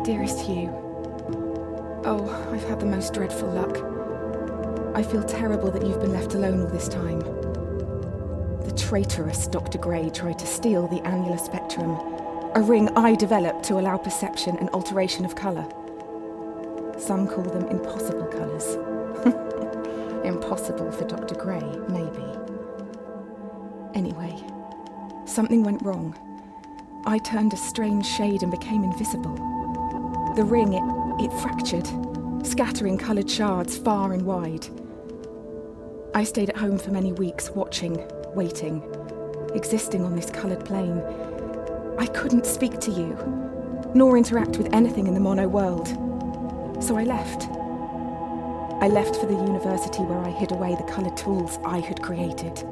Dearest Hugh, oh, I've had the most dreadful luck. I feel terrible that you've been left alone all this time. The traitorous Dr. Gray tried to steal the annular spectrum, a ring I developed to allow perception and alteration of colour. Some call them impossible colours. Impossible for Dr. Gray, maybe. Anyway, something went wrong. I turned a strange shade and became invisible. The ring, it fractured, scattering coloured shards far and wide. I stayed at home for many weeks, watching, waiting, existing on this coloured plane. I couldn't speak to you, nor interact with anything in the mono world. So I left. I left for the university where I hid away the coloured tools I had created.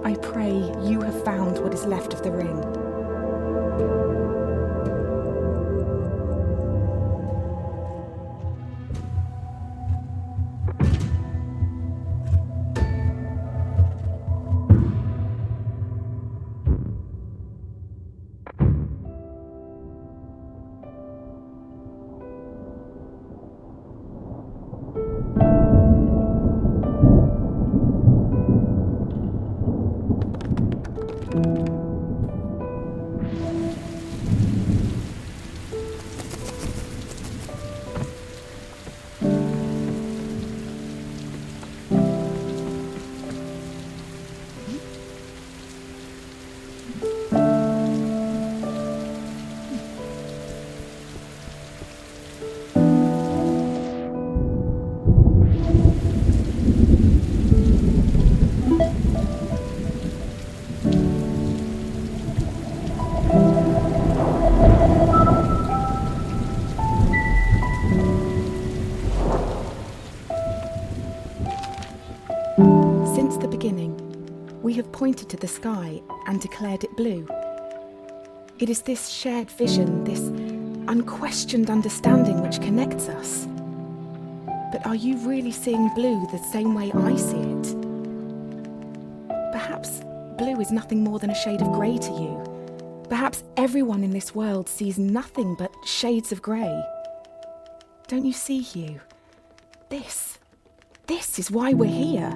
I pray you have found what is left of the ring. Since the beginning, we have pointed to the sky and declared it blue. It is this shared vision, this unquestioned understanding which connects us. But are you really seeing blue the same way I see it? Perhaps blue is nothing more than a shade of grey to you. Perhaps everyone in this world sees nothing but shades of grey. Don't you see, Hugh? This is why we're here.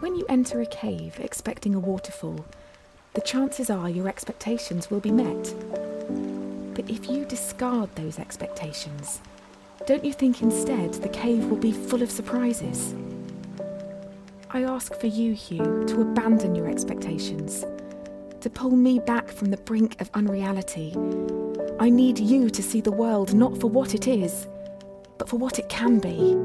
When you enter a cave expecting a waterfall, the chances are your expectations will be met. But if you discard those expectations, don't you think instead the cave will be full of surprises? I ask for you, Hugh, to abandon your expectations, to pull me back from the brink of unreality. I need you to see the world not for what it is, but for what it can be.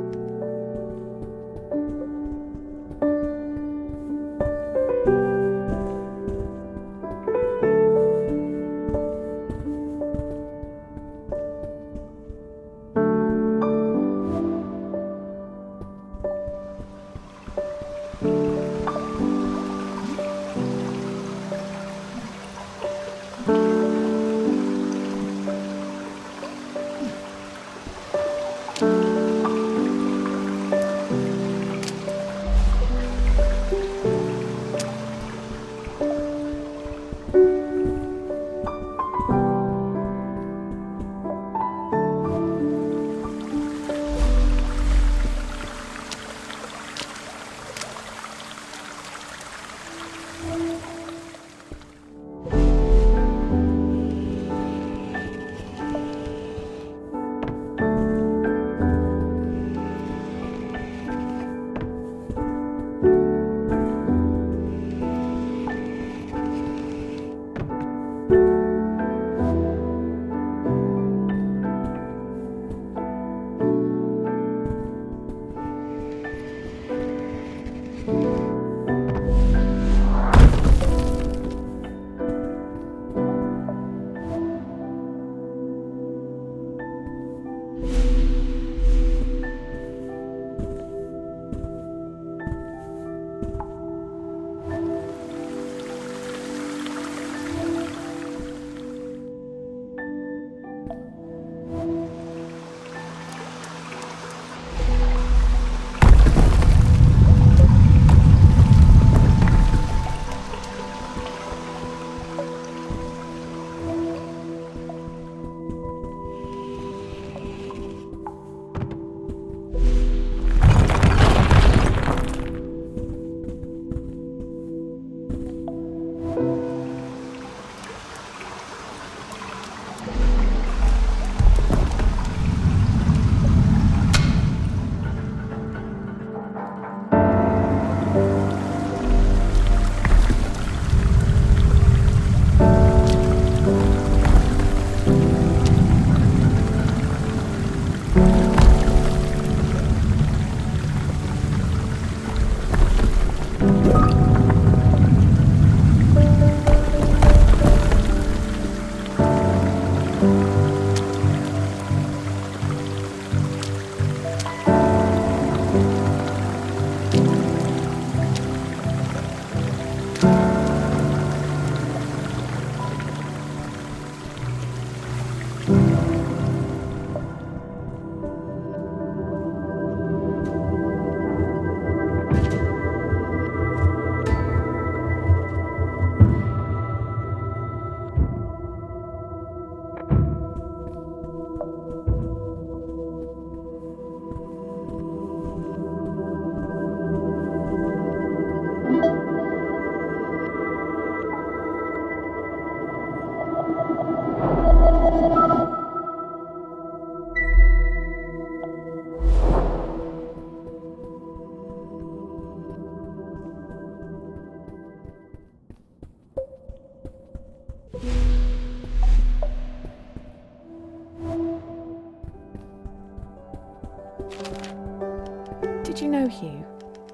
Hue,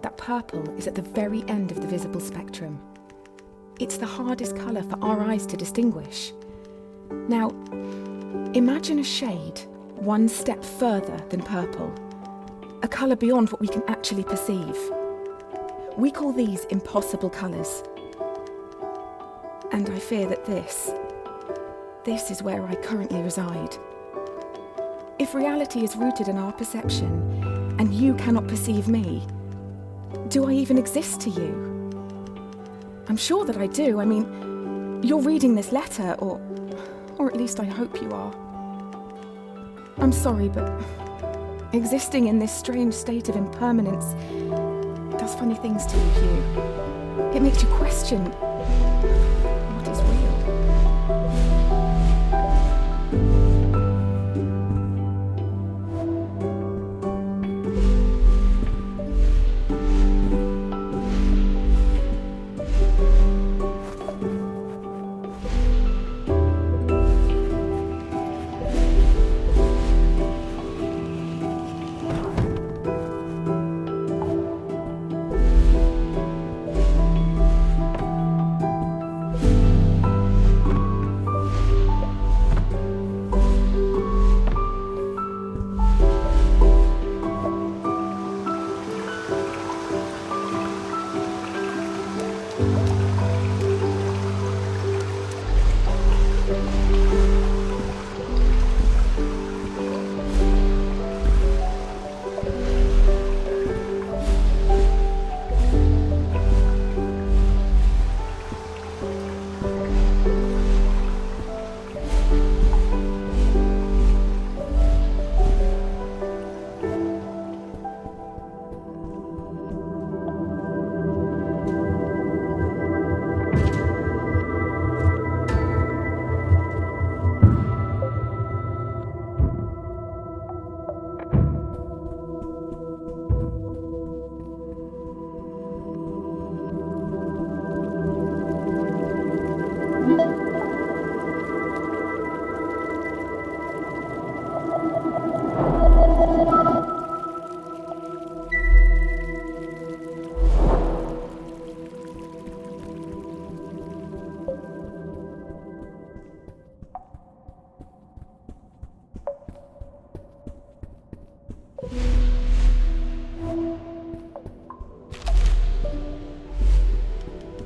that purple is at the very end of the visible spectrum. It's the hardest colour for our eyes to distinguish. Now, imagine a shade one step further than purple, a colour beyond what we can actually perceive. We call these impossible colours. And I fear that this is where I currently reside. If reality is rooted in our perception, and you cannot perceive me, do I even exist to you? I'm sure that I do. I mean, you're reading this letter, or at least I hope you are. I'm sorry, but existing in this strange state of impermanence does funny things to you, Hugh. It makes you question what is real.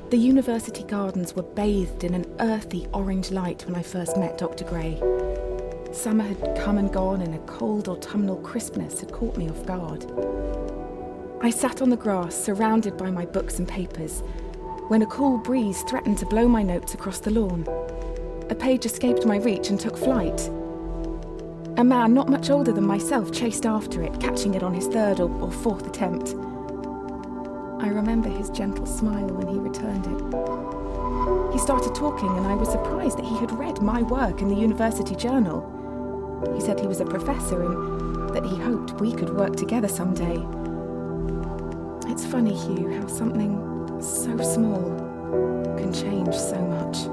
The university gardens were bathed in an earthy orange light when I first met Dr. Gray. Summer had come and gone and a cold autumnal crispness had caught me off guard. I sat on the grass, surrounded by my books and papers, when a cool breeze threatened to blow my notes across the lawn. A page escaped my reach and took flight. A man not much older than myself chased after it, catching it on his third or fourth attempt. I remember his gentle smile when he returned it. He started talking and I was surprised that he had read my work in the university journal. He said he was a professor and that he hoped we could work together someday. It's funny, Hugh, how something so small can change so much.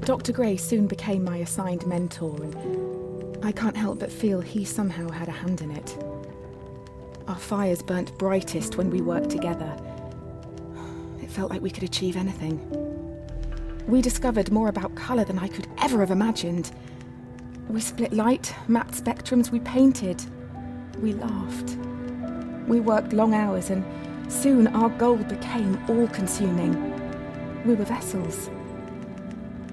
Dr. Gray soon became my assigned mentor, and I can't help but feel he somehow had a hand in it. Our fires burnt brightest when we worked together. It felt like we could achieve anything. We discovered more about colour than I could ever have imagined. We split light, mapped spectrums, we painted, we laughed. We worked long hours, and soon our goal became all-consuming. We were vessels.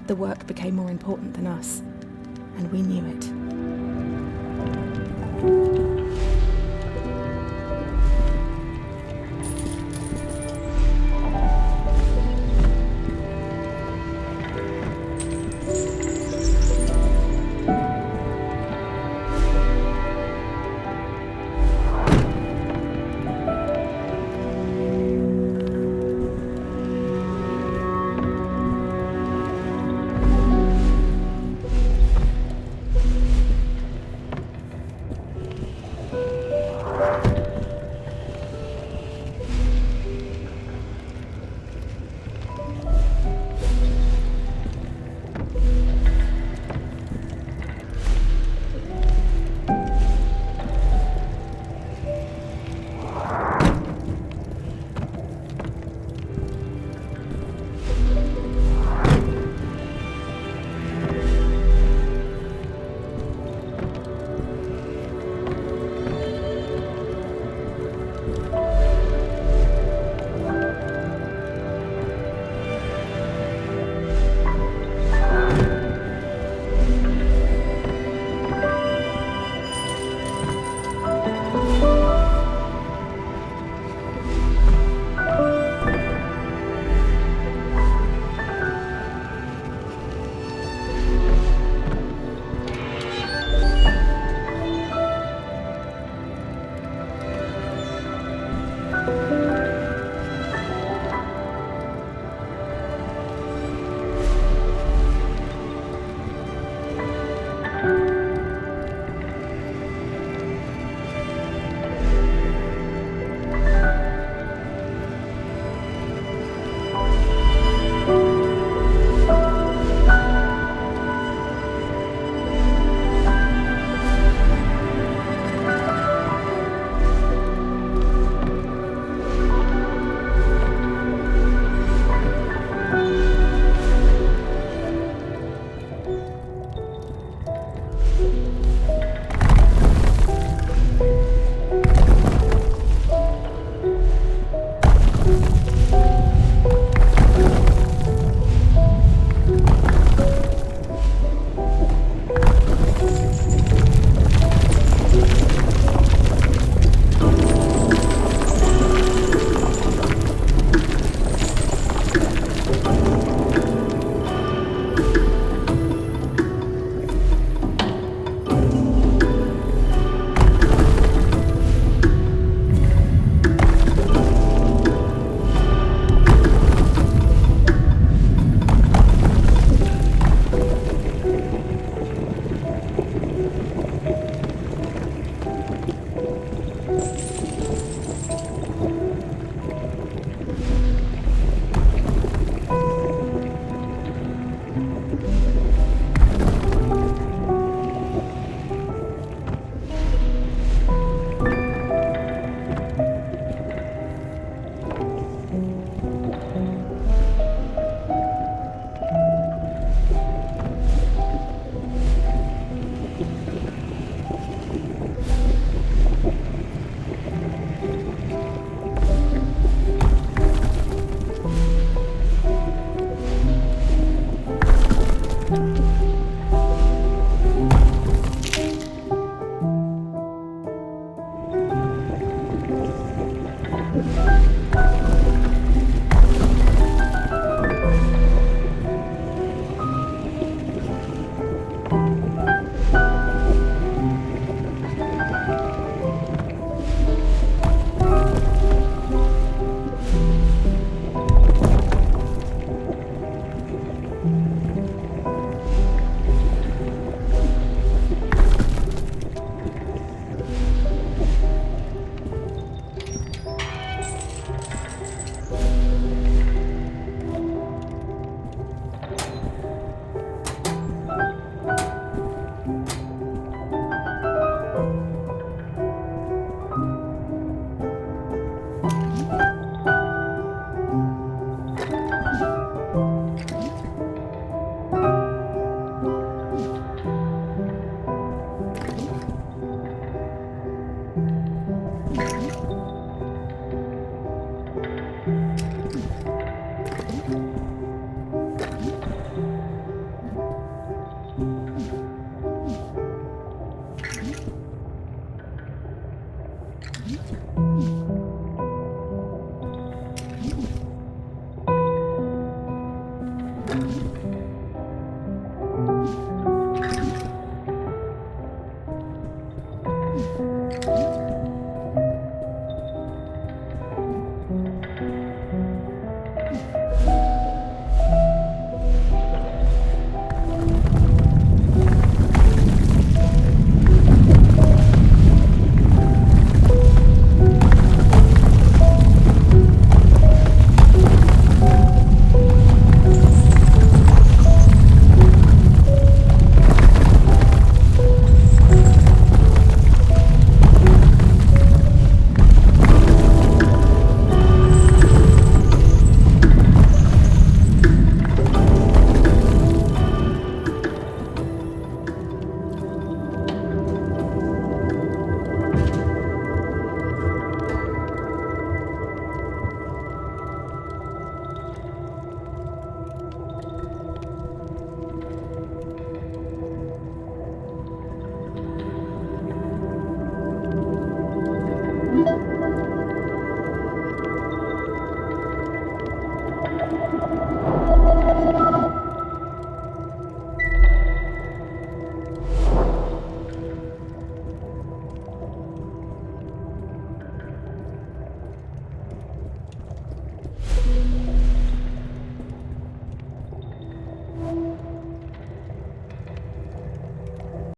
The work became more important than us, and we knew it.